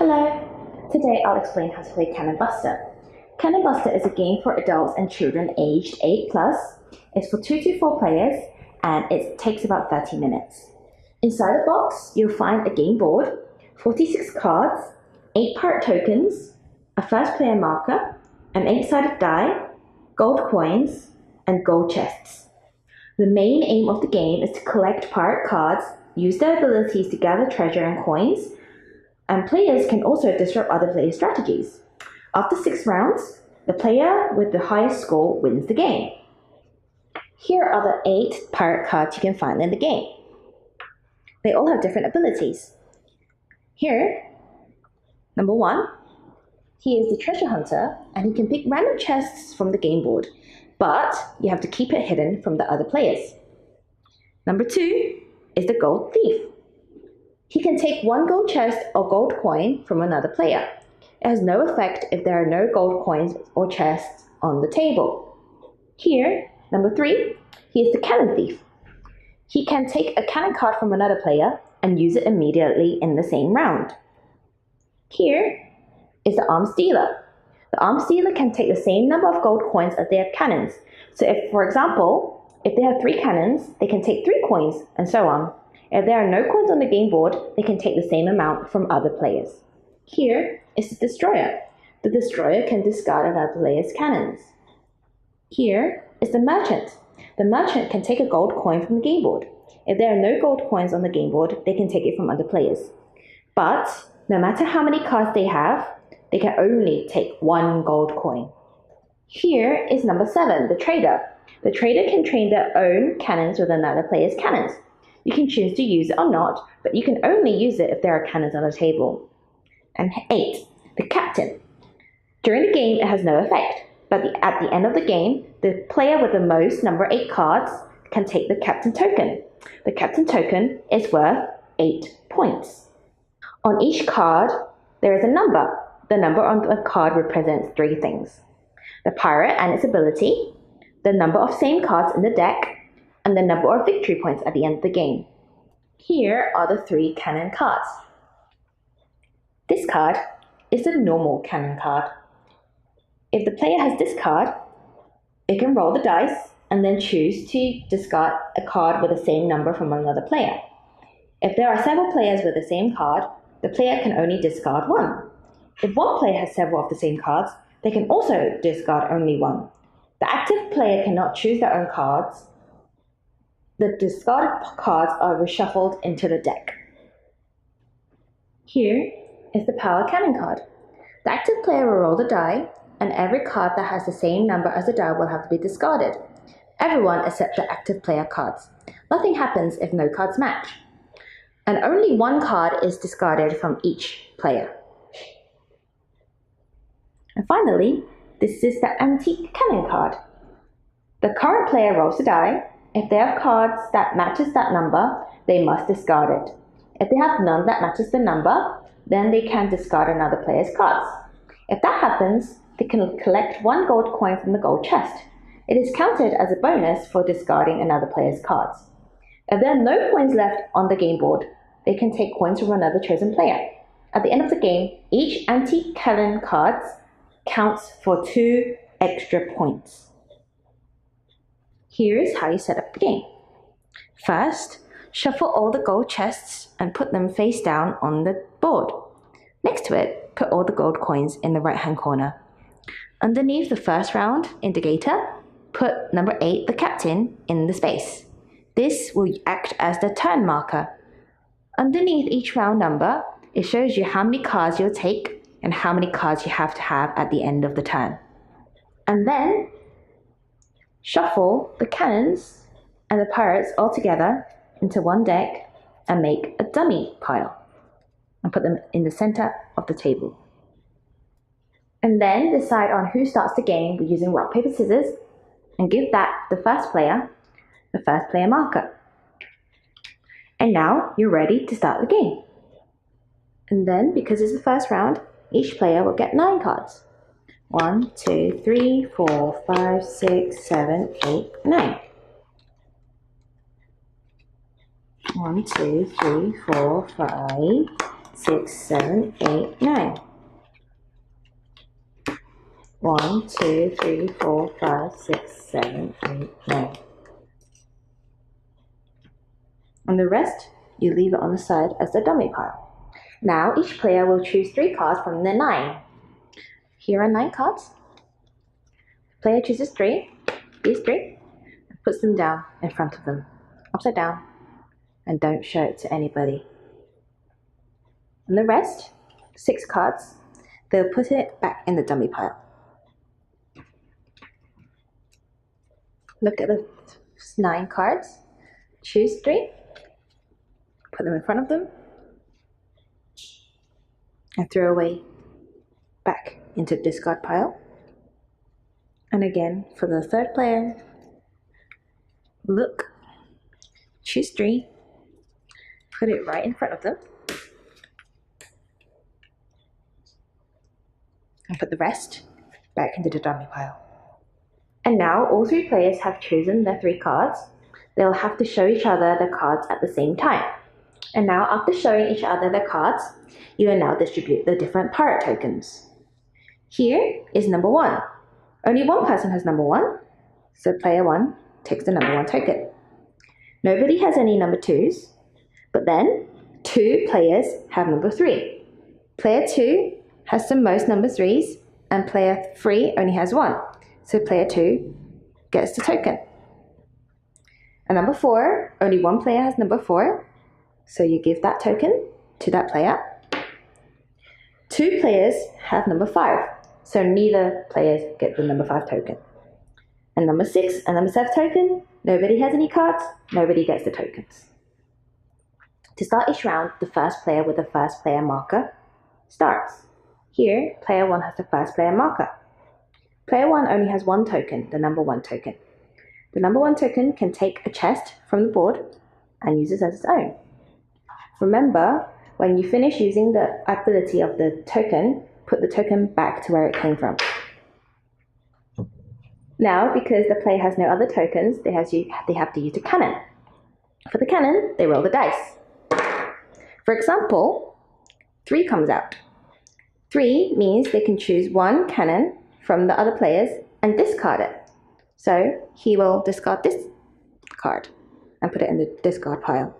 Hello! Today I'll explain how to play Cannon Buster. Cannon Buster is a game for adults and children aged 8 plus. It's for 2 to 4 players and it takes about 30 minutes. Inside the box, you'll find a game board, 46 cards, 8 pirate tokens, a first player marker, an 8-sided die, gold coins, and gold chests. The main aim of the game is to collect pirate cards, use their abilities to gather treasure and coins, and players can also disrupt other players' strategies. After 6 rounds, the player with the highest score wins the game. Here are the 8 pirate cards you can find in the game. They all have different abilities. Here, number 1, he is the treasure hunter and he can pick random chests from the game board, but you have to keep it hidden from the other players. Number 2 is the gold thief. He can take 1 gold chest or gold coin from another player. It has no effect if there are no gold coins or chests on the table. Here, number 3, he is the cannon thief. He can take a cannon card from another player and use it immediately in the same round. Here is the arms dealer. The arms dealer can take the same number of gold coins as they have cannons. So if, for example, if they have 3 cannons, they can take 3 coins and so on. If there are no coins on the game board, they can take the same amount from other players. Here is the destroyer. The destroyer can discard another player's cannons. Here is the merchant. The merchant can take a gold coin from the game board. If there are no gold coins on the game board, they can take it from other players. But no matter how many cards they have, they can only take 1 gold coin. Here is number 7, the trader. The trader can trade their own cannons with another player's cannons. You can choose to use it or not, but you can only use it if there are cannons on the table. And 8, the captain. During the game, it has no effect, but at the end of the game, the player with the most number 8 cards can take the captain token. The captain token is worth 8 points. On each card, there is a number. The number on the card represents 3 things: the pirate and its ability, the number of same cards in the deck, and the number of victory points at the end of the game. Here are the 3 cannon cards. This card is the normal cannon card. If the player has this card, it can roll the dice and then choose to discard a card with the same number from another player. If there are several players with the same card, the player can only discard 1. If one player has several of the same cards, they can also discard only 1. The active player cannot choose their own cards. The discarded cards are reshuffled into the deck. Here is the power cannon card. The active player will roll the die, and every card that has the same number as the die will have to be discarded. Everyone except the active player cards. Nothing happens if no cards match. And only 1 card is discarded from each player. And finally, this is the antique cannon card. The current player rolls the die. If they have cards that matches that number, they must discard it. If they have none that matches the number, then they can discard another player's cards. If that happens, they can collect 1 gold coin from the gold chest. It is counted as a bonus for discarding another player's cards. If there are no coins left on the game board, they can take coins from another chosen player. At the end of the game, each antique cannon card counts for 2 extra points. Here is how you set up the game. First, shuffle all the gold chests and put them face down on the board. Next to it, put all the gold coins in the right-hand corner. Underneath the first round indicator, put number 8, the captain, in the space. This will act as the turn marker. Underneath each round number, it shows you how many cards you'll take and how many cards you have to have at the end of the turn. And then, shuffle the cannons and the pirates all together into one deck and make a dummy pile and put them in the center of the table. And then decide on who starts the game with using rock, paper, scissors and give that the first player marker. And now you're ready to start the game. And then, because it's the first round, each player will get 9 cards. 1, 2, 3, 4, 5, 6, 7, 8, 9. 1, 2, 3, 4, 5, 6, 7, 8, 9. 1, 2, 3, 4, 5, 6, 7, 8, 9. And the rest, you leave it on the side as the dummy pile. Now each player will choose 3 cards from the 9. Here are 9 cards. Player chooses 3, these 3, and puts them down in front of them, upside down, and don't show it to anybody. And the rest, 6 cards, they'll put it back in the dummy pile. Look at the 9 cards, choose 3, put them in front of them, and throw away back into the discard pile. And again, for the 3rd player, look, choose 3, put it right in front of them, and put the rest back into the dummy pile. And now all 3 players have chosen their 3 cards. They'll have to show each other the cards at the same time. And now after showing each other the cards, you will now distribute the different pirate tokens. Here is number 1. Only one person has number 1, so player 1 takes the number 1 token. Nobody has any number 2s, but then 2 players have number 3. Player 2 has the most number 3s, and player 3 only has 1, so player 2 gets the token. And number 4, only one player has number 4, so you give that token to that player. 2 players have number 5, so neither players get the number 5 token. And number 6 and number 7 token, nobody has any cards, nobody gets the tokens. To start each round, the first player with the first player marker starts. Here, player 1 has the first player marker. Player 1 only has 1 token, the number 1 token. The number 1 token can take a chest from the board and use it as its own. Remember, when you finish using the ability of the token, put the token back to where it came from. Now, because the player has no other tokens, they have to use the cannon. For the cannon, they roll the dice. For example, 3 comes out. 3 means they can choose 1 cannon from the other players and discard it. So he will discard this card and put it in the discard pile.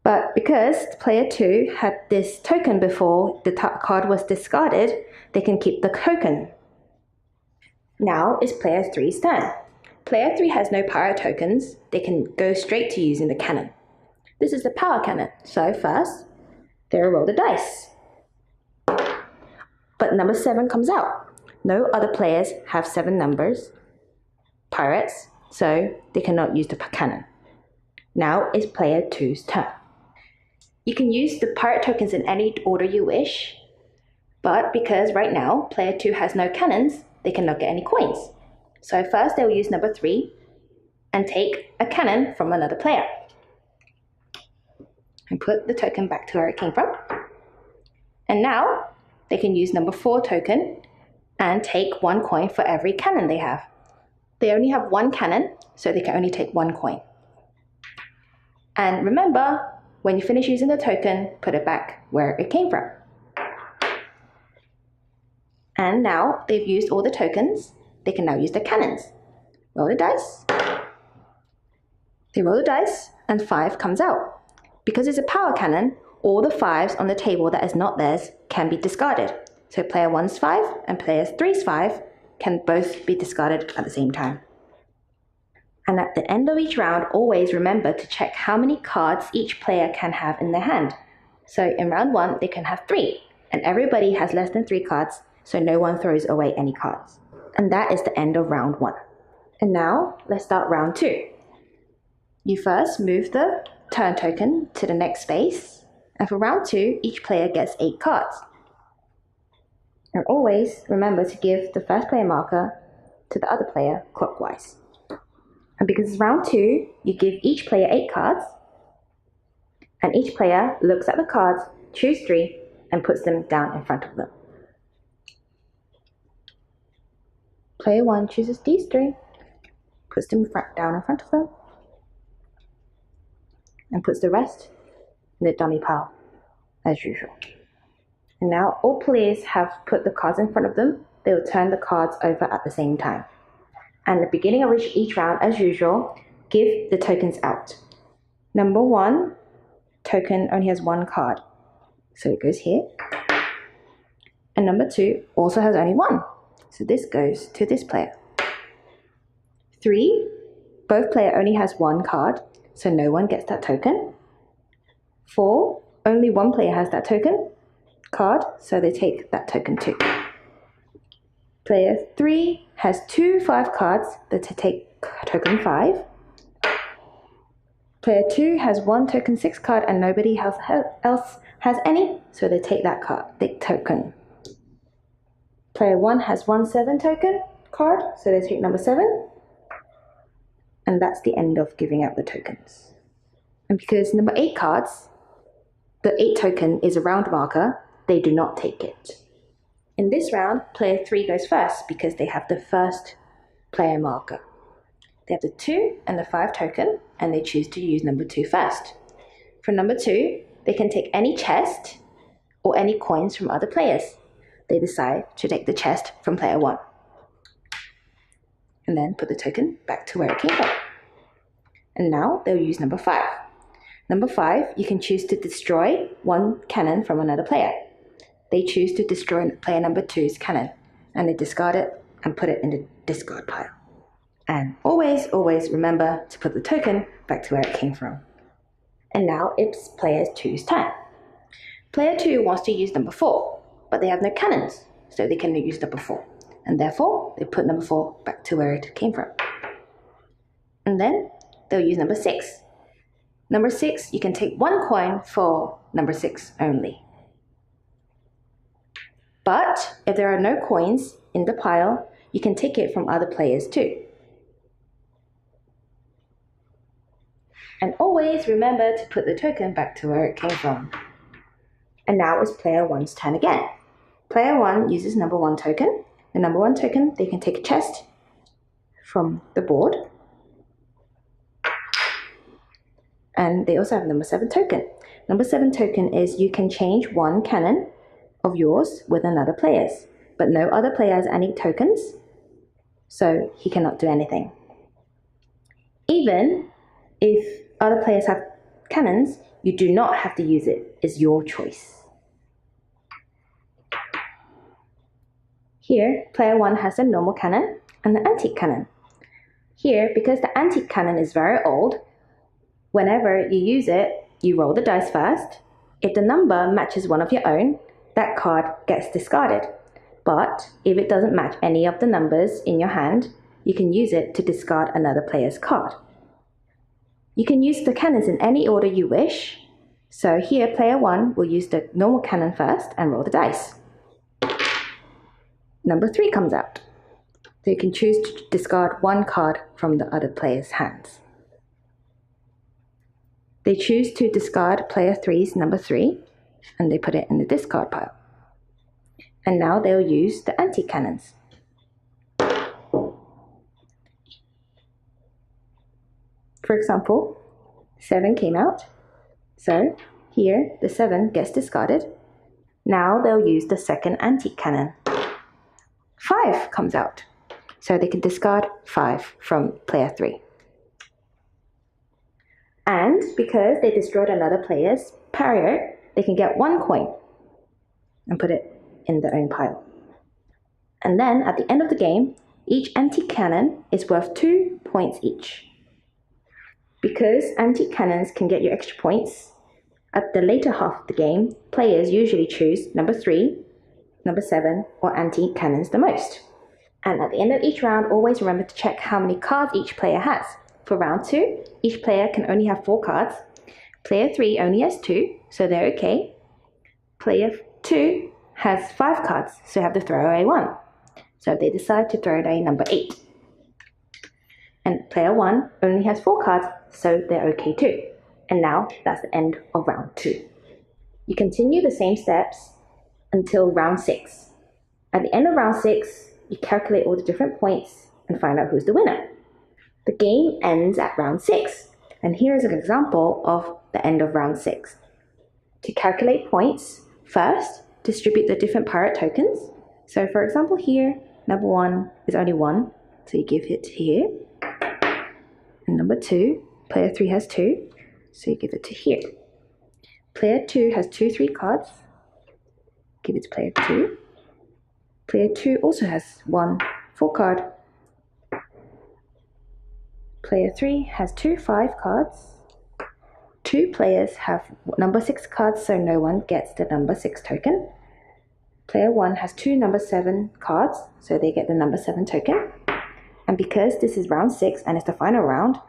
But because player 2 had this token before the card was discarded, they can keep the token. Now it's player 3's turn. Player 3 has no power tokens. They can go straight to using the cannon. This is the power cannon. So first, they'll roll the dice. But number 7 comes out. No other players have 7 numbers, pirates, so they cannot use the cannon. Now it's player 2's turn. You can use the pirate tokens in any order you wish, but because right now player 2 has no cannons, they cannot get any coins. So first they'll use number 3 and take a cannon from another player and put the token back to where it came from. And now they can use number 4 token and take 1 coin for every cannon they have. They only have 1 cannon, so they can only take 1 coin. And remember, when you finish using the token, put it back where it came from. And now they've used all the tokens, they can now use the cannons. Roll the dice. They roll the dice and 5 comes out. Because it's a power cannon, all the 5s on the table that is not theirs can be discarded. So player 1's 5 and player 3's 5 can both be discarded at the same time. And at the end of each round, always remember to check how many cards each player can have in their hand. So in round 1, they can have 3, and everybody has less than 3 cards, so no one throws away any cards. And that is the end of round 1. And now, let's start round 2. You first move the turn token to the next space, and for round 2, each player gets 8 cards. And always remember to give the first player marker to the other player clockwise. And because it's round 2, you give each player 8 cards, and each player looks at the cards, chooses 3, and puts them down in front of them. Player 1 chooses these 3, puts them down in front of them, and puts the rest in the dummy pile as usual. And now all players have put the cards in front of them. They will turn the cards over at the same time. And at the beginning of each round, as usual, give the tokens out. Number 1 token only has 1 card, so it goes here. And number 2 also has only 1, so this goes to this player. 3, both player only has 1 card, so no one gets that token. 4, only 1 player has that token card, so they take that token too. Player 3 has 2 5 cards that to take token 5. Player 2 has 1 token 6 card and nobody else has any, so they take that card, the token. Player 1 has 1 7 token card, so they take number 7. And that's the end of giving out the tokens. And because number 8 cards, the 8 token is a round marker, they do not take it. In this round, player 3 goes first because they have the first player marker. They have the 2 and the 5 token, and they choose to use number 2 first. For number 2, they can take any chest or any coins from other players. They decide to take the chest from player 1. And then put the token back to where it came from. And now they'll use number 5. Number 5, you can choose to destroy 1 cannon from another player. They choose to destroy player number 2's cannon, and they discard it and put it in the discard pile. And always, always remember to put the token back to where it came from. And now it's player 2's turn. Player 2 wants to use number 4, but they have no cannons, so they can use number 4. And therefore, they put number 4 back to where it came from. And then they'll use number 6. Number 6, you can take 1 coin for number 6 only. But if there are no coins in the pile, you can take it from other players too. And always remember to put the token back to where it came from. And now it's player 1's turn again. Player 1 uses number 1 token. The number 1 token, they can take a chest from the board. And they also have number 7 token. Number 7 token is you can change 1 cannon of yours with another player's, but no other player has any tokens, so he cannot do anything. Even if other players have cannons, you do not have to use it. It's your choice. Here, player 1 has a normal cannon and the antique cannon. Here, because the antique cannon is very old, whenever you use it, you roll the dice first. If the number matches one of your own, that card gets discarded. But if it doesn't match any of the numbers in your hand, you can use it to discard another player's card. You can use the cannons in any order you wish. So here, player 1 will use the normal cannon first and roll the dice. Number 3 comes out. So you can choose to discard 1 card from the other player's hands. They choose to discard player 3's number 3, and they put it in the discard pile. And now they'll use the antique cannons. For example, 7 came out, so here the 7 gets discarded. Now they'll use the second antique cannon. 5 comes out, so they can discard 5 from player 3. And because they destroyed another player's parrier, they can get 1 coin and put it in their own pile. And then at the end of the game, each antique cannon is worth 2 points each. Because antique cannons can get you extra points, at the later half of the game, players usually choose number 3, number 7, or antique cannons the most. And at the end of each round, always remember to check how many cards each player has. For round 2, each player can only have 4 cards. Player 3 only has 2, so they're okay. Player 2 has 5 cards, so you have to throw away 1. So they decide to throw away number 8. And player 1 only has 4 cards, so they're okay too. And now that's the end of round 2. You continue the same steps until round 6. At the end of round 6, you calculate all the different points and find out who's the winner. The game ends at round 6, and here is an example of the end of round 6. To calculate points, first, distribute the different pirate tokens. So for example here, number 1 is only 1, so you give it here. And number 2, player 3 has 2, so you give it to here. Player 2 has 2 3 cards, give it to player 2. Player 2 also has 1 4 card. Player 3 has 2 5 cards. 2 players have number 6 cards, so no one gets the number 6 token. Player 1 has 2 number 7 cards, so they get the number 7 token. And because this is round 6 and it's the final round,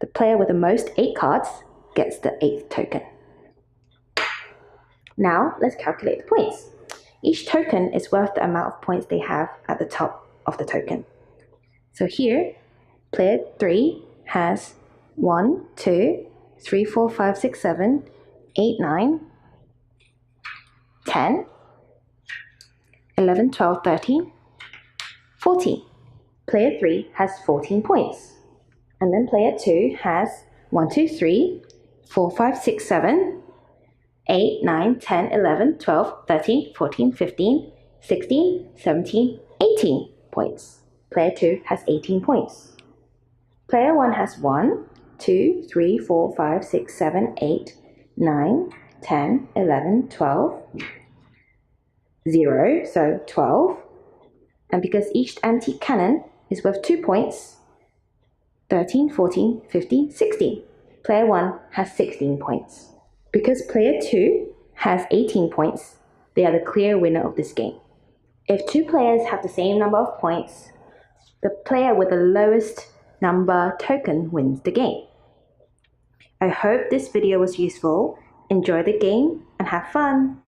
the player with the most 8 cards gets the 8th token. Now let's calculate the points. Each token is worth the amount of points they have at the top of the token. So here, player 3 has 1, 2, 3, 4, 5, 6, 7, 8, 9, 10, 11, 12, 13, 14. Player 3 has 14 points. And then player 2 has 1, 2, 3, 4, 5, 6, 7, 8, 9, 10, 11, 12, 13, 14, 15, 16, 17, 18 points. Player 2 has 18 points. Player 1 has 1, 2, 3, 4, 5, 6, 7, 8, 9, 10, 11, 12, 0, so 12. And because each antique cannon is worth 2 points, 13, 14, 15, 16. Player 1 has 16 points. Because player 2 has 18 points, they are the clear winner of this game. If 2 players have the same number of points, the player with the lowest number token wins the game. I hope this video was useful. Enjoy the game and have fun!